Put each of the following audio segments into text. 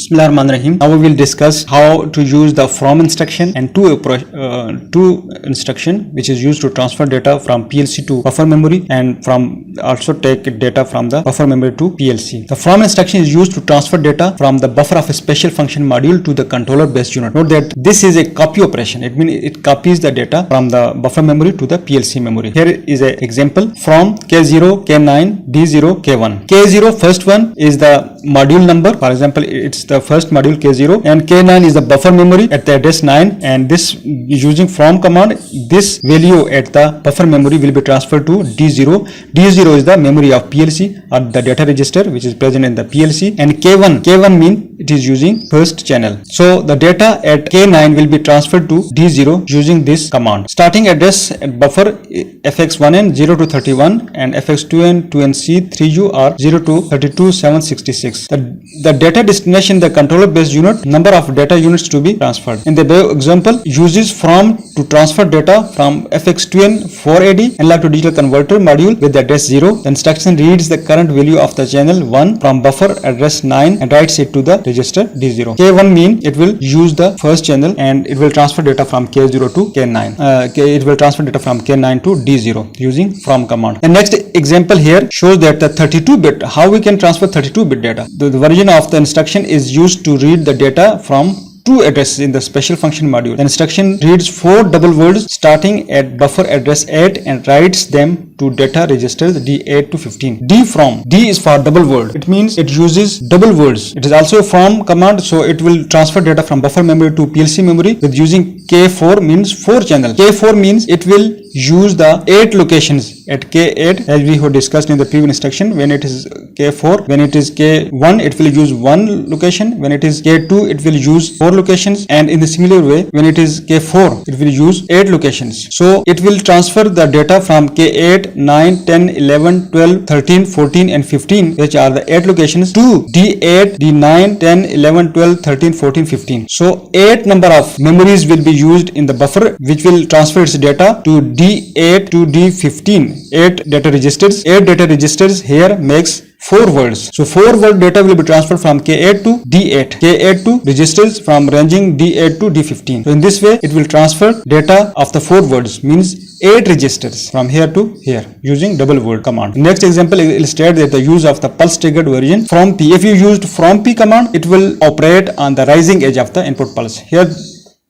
Bismillahirrahmanirrahim. Now we will discuss how to use the FROM instruction and to instruction which is used to transfer data from PLC to buffer memory and from also take data from the buffer memory to PLC. The FROM instruction is used to transfer data from the buffer of a special function module to the controller based unit. Note that this is a copy operation. It means it copies the data from the buffer memory to the PLC memory. Here is an example from K0, K9, D0, K1. K0 first one is the module number. For example, it's the first module K0 and K9 is the buffer memory at the address 9, and this using FROM command, this value at the buffer memory will be transferred to D0. D0 is the memory of PLC or the data register which is present in the PLC, and K1 means it is using first channel. So the data at K9 will be transferred to D0 using this command. Starting address at buffer FX1N 0 to 31 and FX2N 2NC 3U are 0 to 32 766. The data destination, the controller based unit, number of data units to be transferred. In the example, uses FROM to transfer data from FX2N 4AD analog to digital converter module with the address 0. The instruction reads the current value of the channel 1 from buffer address 9 and writes it to the register D0. K1 means it will use the first channel and it will transfer data from K0 to K9. It will transfer data from K9 to D0 using FROM command. And next example here shows that the 32-bit, how we can transfer 32-bit data. The version of the instruction is used to read the data from two addresses in the special function module. The instruction reads 4 double words starting at buffer address 8 and writes them to data registers D8 to 15. DFROM. D is for double word. It means it uses double words. It is also a FROM command, so it will transfer data from buffer memory to PLC memory with using K4 means 4 channel. K4 means it will use the 8 locations at K8 as we have discussed in the previous instruction. When it is K4, when it is K1, it will use 1 location. When it is K2, it will use 4 locations, and in the similar way, when it is K4, it will use 8 locations. So it will transfer the data from K8, 9, 10, 11, 12, 13, 14 and 15, which are the 8 locations, to D8, D9, 10, 11, 12, 13, 14, 15. So 8 number of memories will be used in the buffer which will transfer its data to D8 to D15. 8 data registers. 8 data registers here makes 4 words. So 4 word data will be transferred from K8 to D8. K8 to registers from ranging D8 to D15. So in this way, it will transfer data of the 4 words, means 8 registers from here to here using double word command. Next example illustrates that the use of the pulse triggered version FROM P. If you used FROM P command, it will operate on the rising edge of the input pulse. Here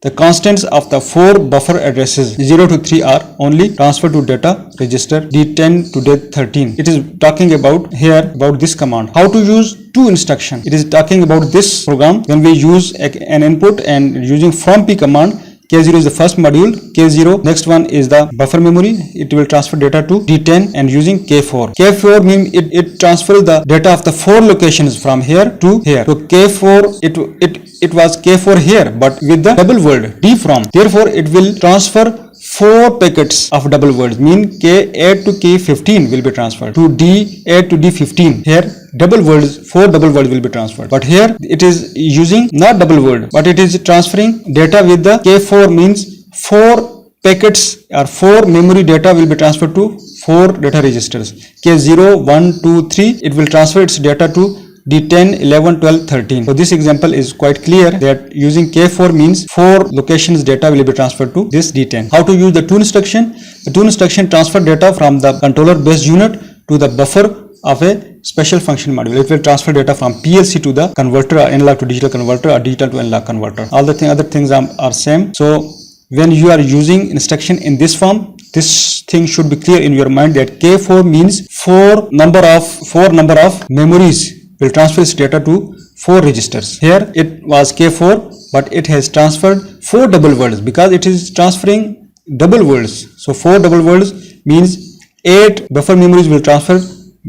the constants of the 4 buffer addresses 0 to 3 are only transferred to data register D10 to D13. It is talking about here about this command. How to use to instruction. It is talking about this program when we use an input and using FROM P command. K0 is the first module, K0, next one is the buffer memory, it will transfer data to D10 and using K4. K4 means it transfers the data of the 4 locations from here to here. So K4, it was K4 here, but with the double word DFROM. Therefore, it will transfer 4 packets of double words, mean K8 to K15 will be transferred to D8 to D15. Here double words, 4 double words will be transferred, but here it is using not double word, but it is transferring data with the K4 means 4 packets or 4 memory data will be transferred to 4 data registers. K0, 1, 2, 3, it will transfer its data to D10, 11, 12, 13. So this example is quite clear that using K4 means 4 locations data will be transferred to this D10. How to use the to instruction? The to instruction transfer data from the controller based unit to the buffer of a special function module. It will transfer data from PLC to the converter, or analog to digital converter, or digital to analog converter. All the other things are same. So when you are using instruction in this form, this thing should be clear in your mind that K4 means 4 number of memories will transfer its data to 4 registers. Here it was K4, but it has transferred 4 double words because it is transferring double words. So 4 double words means 8 buffer memories will transfer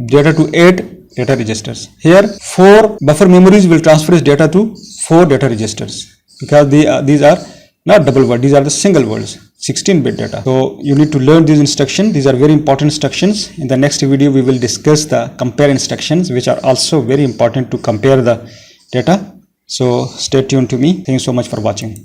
data to 8 data registers. Here 4 buffer memories will transfer its data to 4 data registers because these are not double words, these are the single words. 16-bit data. So you need to learn these instructions. These are very important instructions. In the next video, we will discuss the compare instructions, which are also very important to compare the data. So stay tuned to me. Thank you so much for watching.